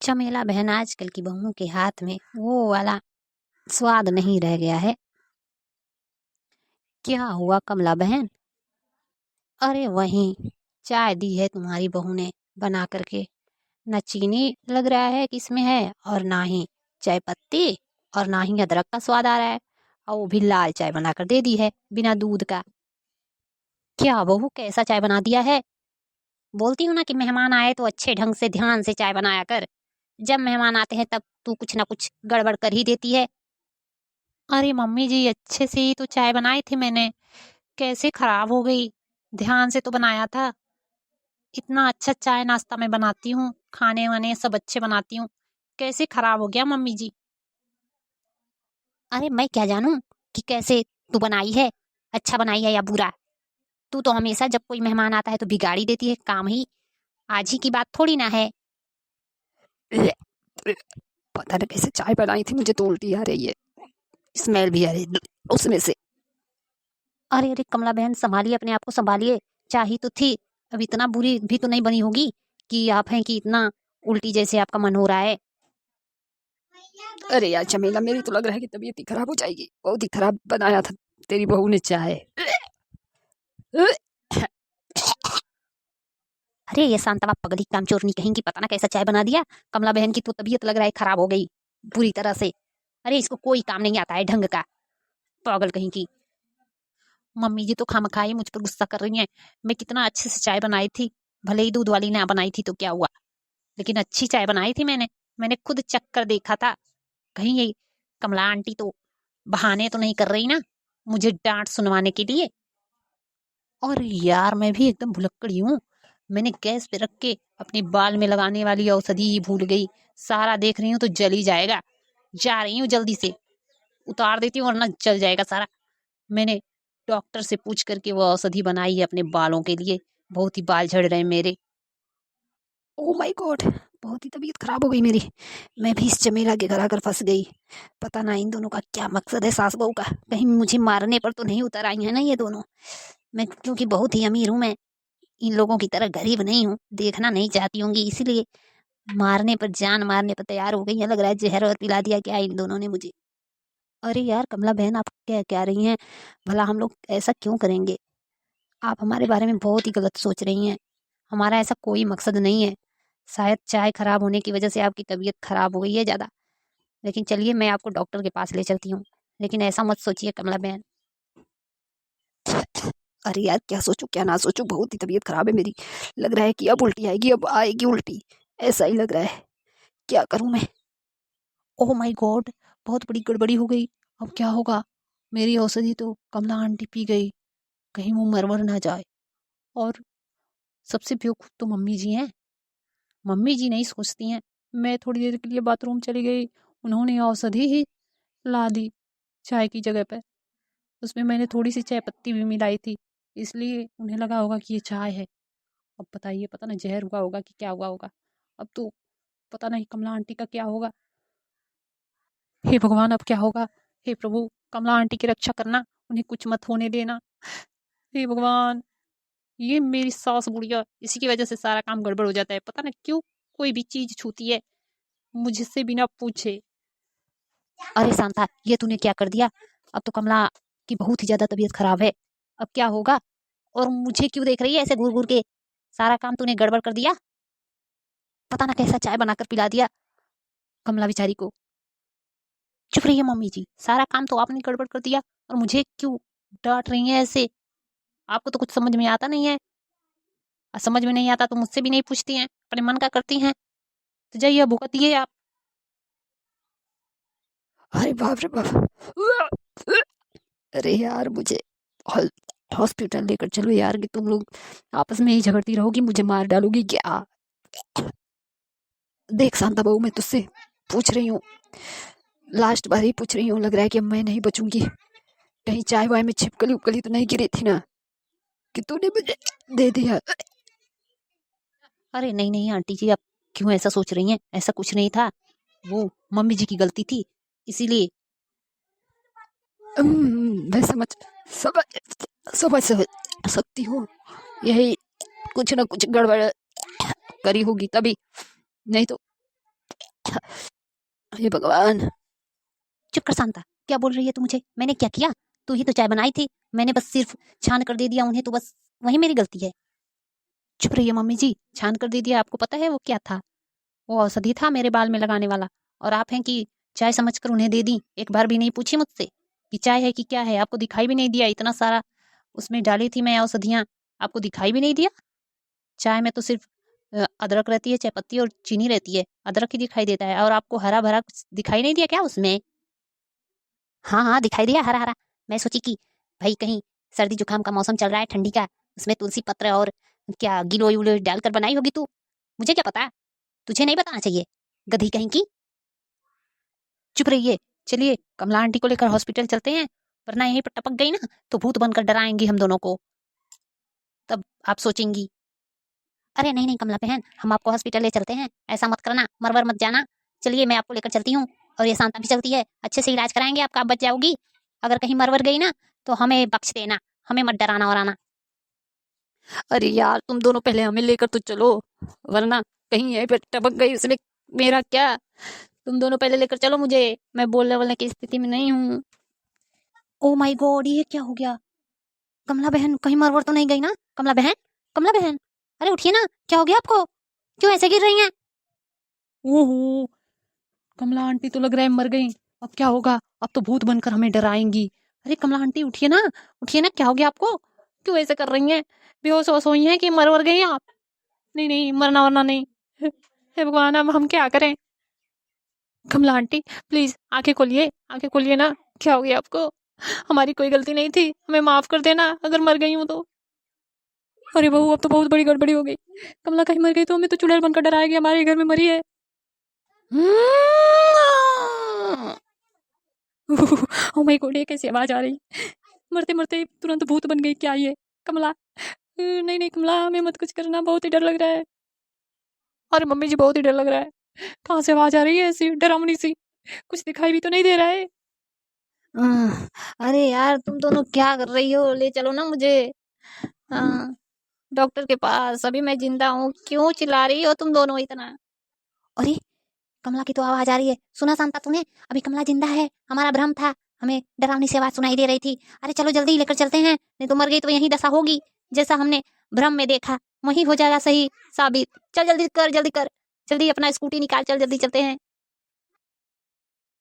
चमेला बहन, आजकल की बहुओं के हाथ में वो वाला स्वाद नहीं रह गया है। क्या हुआ कमला बहन? अरे वहीं चाय दी है तुम्हारी बहू ने बना करके। न चीनी लग रहा है कि इसमें है, और ना ही चाय पत्ती, और ना ही अदरक का स्वाद आ रहा है। और वो भी लाल चाय बनाकर दे दी है बिना दूध का। क्या बहू, कैसा चाय बना दिया है? बोलती हूँ ना कि मेहमान आए तो अच्छे ढंग से ध्यान से चाय बनाया कर। जब मेहमान आते हैं तब तू कुछ ना कुछ गड़बड़ कर ही देती है। अरे मम्मी जी, अच्छे से ही तो चाय बनाई थी मैंने, कैसे खराब हो गई? ध्यान से तो बनाया था। इतना अच्छा चाय नाश्ता मैं बनाती हूँ, खाने वाने सब अच्छे बनाती हूँ, कैसे खराब हो गया मम्मी जी? अरे मैं क्या जानूं कि कैसे तू बनाई है, अच्छा बनाई है या बुरा। तू तो हमेशा जब कोई मेहमान आता है तो बिगाड़ी देती है काम ही। आज ही की बात थोड़ी ना है। पता नहीं कैसे चाय बनाई थी, मुझे तो उल्टी आ रही है, स्मेल भी आ रही है उसमें से। अरे अरे कमला बहन, संभालिए अपने आप को, संभालिए। चाय ही तो थी, अब इतना बुरी भी तो नहीं बनी होगी कि आप हैं कि इतना उल्टी जैसे आपका मन हो रहा है। अरे यार चमेला, मेरी तो लग रहा है कि तबीयत ही खराब हो जाएगी, बहुत ही खराब बनाया था तेरी बहू ने चाय। अरे ये शांतवा पगली कामचोरनी कहीं की, पता ना कैसा चाय बना दिया। कमला बहन की तो तबीयत लग रहा है खराब हो गई पूरी तरह से। अरे इसको कोई काम नहीं आता है ढंग का, पागल कहीं की। मम्मी जी तो खामखा ही मुझ पर गुस्सा कर रही हैं। मैं कितना अच्छे से चाय बनाई थी, भले ही दूध वाली ना बनाई थी तो क्या हुआ, लेकिन अच्छी चाय बनाई थी मैंने। मैंने खुद चख कर देखा था। कहीं ये कमला आंटी तो बहाने तो नहीं कर रही ना मुझे डांट सुनवाने के लिए। और यार मैं भी एकदम भुलक्कड़ी हूँ। मैंने गैस पे रख के अपने बाल में लगाने वाली औषधि ही भूल गई। सारा देख रही हूँ तो जल ही जाएगा। जा रही हूँ जल्दी से, उतार देती हूँ वरना जल जाएगा सारा। मैंने डॉक्टर से पूछ करके वो औषधि बनाई है अपने बालों के लिए। बहुत ही बाल झड़ रहे हैं मेरे। ओ माय गॉड, बहुत ही तबीयत खराब हो गई मेरी। मैं भी इस चमेला के घर आकर फंस गई। पता ना इन दोनों का क्या मकसद है, सास बहू का। कहीं मुझे मारने पर तो नहीं उतर आई है ना ये दोनों। मैं क्योंकि बहुत ही अमीर हूँ, मैं इन लोगों की तरह गरीब नहीं हूँ, देखना नहीं चाहती होंगी, इसीलिए मारने पर, जान मारने पर तैयार हो गई है। लग रहा है जहर और पिला दिया क्या इन दोनों ने मुझे। अरे यार कमला बहन, आप क्या क्या रही हैं? भला हम लोग ऐसा क्यों करेंगे? आप हमारे बारे में बहुत ही गलत सोच रही हैं। हमारा ऐसा कोई मकसद नहीं है। शायद चाय खराब होने की वजह से आपकी तबीयत खराब हो गई है ज़्यादा। लेकिन चलिए, मैं आपको डॉक्टर के पास ले चलती हूँ। लेकिन ऐसा मत सोचिए कमला बहन। अरे यार क्या सोचूं क्या ना सोचूं, बहुत ही तबीयत खराब है मेरी। लग रहा है कि अब उल्टी आएगी, अब आएगी उल्टी, ऐसा ही लग रहा है। क्या करूं मैं? ओह माय गॉड, बहुत बड़ी गड़बड़ी हो गई। अब क्या होगा? मेरी औषधि तो कमला आंटी पी गई, कहीं वो मरवर ना जाए। और सबसे बेवकूफ तो मम्मी जी हैं। मम्मी जी नहीं सोचती हैं। मैं थोड़ी देर के लिए बाथरूम चली गई, उन्होंने औषधि ही ला दी चाय की जगह पे। उसमें मैंने थोड़ी सी चाय पत्ती भी मिलाई थी, इसलिए उन्हें लगा होगा कि ये चाय है। अब बताइए, पता ना जहर हुआ होगा कि क्या हुआ होगा। अब तो पता नहीं कमला आंटी का क्या होगा। हे भगवान, अब क्या होगा? हे प्रभु, कमला आंटी की रक्षा करना, उन्हें कुछ मत होने देना। हे भगवान, ये मेरी सास बुढ़िया, इसी की वजह से सारा काम गड़बड़ हो जाता है। पता ना क्यों कोई भी चीज छूती है मुझसे बिना पूछे। अरे शांता, ये तूने क्या कर दिया? अब तो कमला की बहुत ही ज्यादा तबीयत खराब है। अब क्या होगा? और मुझे क्यों देख रही है ऐसे घूर घूर के? सारा काम तूने गड़बड़ कर दिया। पता ना कैसा चाय बनाकर पिला दिया कमला बेचारी को। चुप रहिए मम्मी जी, सारा काम तो आपने गड़बड़ कर दिया, और मुझे क्यों डांट रही है ऐसे? आपको तो कुछ समझ में आता नहीं है। और समझ में नहीं आता तो मुझसे भी नहीं पूछती हैं, अपने मन का करती हैं। तो जाइए भुगतिए आप। अरे बाप रे बाप। अरे यार मुझे हॉल हॉस्पिटल लेकर चलो यार, कि तुम लोग आपस में ही झगड़ती रहोगी, मुझे मार डालोगी क्या? देख शांता बहू, मैं तुझसे पूछ रही हूँ, लास्ट बार ही पूछ रही हूँ, लग रहा है कि अब मैं नहीं बचूंगी। कहीं चाय वाय में छिपकली उपकली तो नहीं गिरी थी ना, कि तूने मुझे दे दिया? अरे नहीं नहीं आंटी जी, आप क्यों ऐसा सोच रही हैं? ऐसा कुछ नहीं था, वो मम्मी जी की गलती थी, इसीलिए। मैं समझ समझ सकती हूँ। यही कुछ ना कुछ गड़बड़ करी होगी तभी, नहीं तो हे भगवान। चुप कर शांता, क्या बोल रही है तू मुझे? मैंने क्या किया? तू ही तो चाय बनाई थी, मैंने बस सिर्फ छान कर दे दिया उन्हें, तो बस वही मेरी गलती है। चुप रहिए मम्मी जी, छान कर दे दिया, आपको पता है वो क्या था? वो औषधि था मेरे बाल में लगाने वाला, और आप हैं कि चाय समझकर उन्हें दे दी, एक बार भी नहीं पूछी मुझसे कि चाय है कि क्या है। आपको दिखाई भी नहीं दिया, इतना सारा उसमें डाली थी मैं औषधियाँ, आपको दिखाई भी नहीं दिया? चाय में तो सिर्फ अदरक रहती है, चाय पत्ती और चीनी रहती है, अदरक ही दिखाई देता है, और आपको हरा भरा कुछ दिखाई नहीं दिया क्या उसमें? हाँ हाँ, दिखाई दिया हरा हरा। मैं सोची कि भाई कहीं सर्दी जुकाम का मौसम चल रहा है, ठंडी का, उसमें तुलसी पत्र और क्या गिलोय विलोय डालकर बनाई होगी तू। मुझे क्या पता, तुझे नहीं बताना चाहिए, गधी कहीं की। चुप रहिए, चलिए कमला आंटी को लेकर हॉस्पिटल चलते हैं, वरना यहीं पर टपक गई ना तो भूत बनकर डराएंगी हम दोनों को, तब आप सोचेंगी। अरे नहीं नहीं कमला बहन, हम आपको हॉस्पिटल ले चलते हैं, ऐसा मत करना, मरवर मत जाना। चलिए मैं आपको लेकर चलती हूँ, और ये शांता भी चलती है, अच्छे से इलाज कराएंगे आपका, आप बच जाओगी। अगर कहीं मरवर गई ना तो हमें बख्श देना, हमें मत डराना वराना। अरे यार तुम दोनों पहले हमें लेकर तो चलो, वरना कहीं यहीं पे टपक गई उसमें मेरा क्या। तुम दोनों पहले लेकर चलो मुझे, मैं बोलने वालने की स्थिति में नहीं हूँ। ओ माय गॉड, ये क्या हो गया? कमला बहन कहीं मरवर तो नहीं गई ना? कमला बहन, कमला बहन, अरे उठिए ना, क्या हो गया आपको? क्यों ऐसे गिर रही हैं? ओहो, कमला आंटी तो लग रहा है मर गई, अब क्या होगा? अब तो भूत बनकर हमें डराएंगी। अरे कमला आंटी उठिए ना, उठिए ना, क्या हो गया आपको? क्यों ऐसे कर रही हैं? बेहोश होश हुई हैं कि मर वर गई आप? नहीं नहीं, मरना वरना नहीं। हे भगवान, अब हम क्या करें? कमला आंटी प्लीज आंखें खोलिए ना, क्या हो गया आपको? हमारी कोई गलती नहीं थी, हमें माफ कर देना अगर मर गई हूँ तो। अरे बहू, अब तो बहुत बड़ी गड़बड़ी हो गई, कमला कहीं मर गई तो हमें तो चुड़ैल बनकर डराएगी, हमारे घर में मरी है। ओ माय गॉड, ये कैसी आवाज आ रही? मरते मरते तुरंत भूत बन गई क्या ये? कमला, नहीं नहीं कमला, हमें मत कुछ करना, बहुत ही डर लग रहा है। अरे मम्मी जी, बहुत ही डर लग रहा है, कहाँ से आवाज आ रही है ऐसी डरावनी सी? कुछ दिखाई भी तो नहीं दे रहा है। अरे यार तुम दोनों क्या कर रही हो? ले चलो ना मुझे डॉक्टर के पास, अभी मैं जिंदा हूँ, क्यों चिल्ला रही हो तुम दोनों इतना? अरे कमला की तो आवाज आ रही है, सुना शांता तूने? अभी कमला जिंदा है, हमारा भ्रम था, हमें डरावनी सी आवाज सुनाई दे रही थी। अरे चलो जल्दी लेकर चलते हैं, नहीं तो मर गई तो यही दशा होगी, जैसा हमने भ्रम में देखा वही हो जाएगा सही साबित। चल जल्दी कर, जल्दी कर, जल्दी अपना स्कूटी निकाल, चल जल्दी चलते हैं।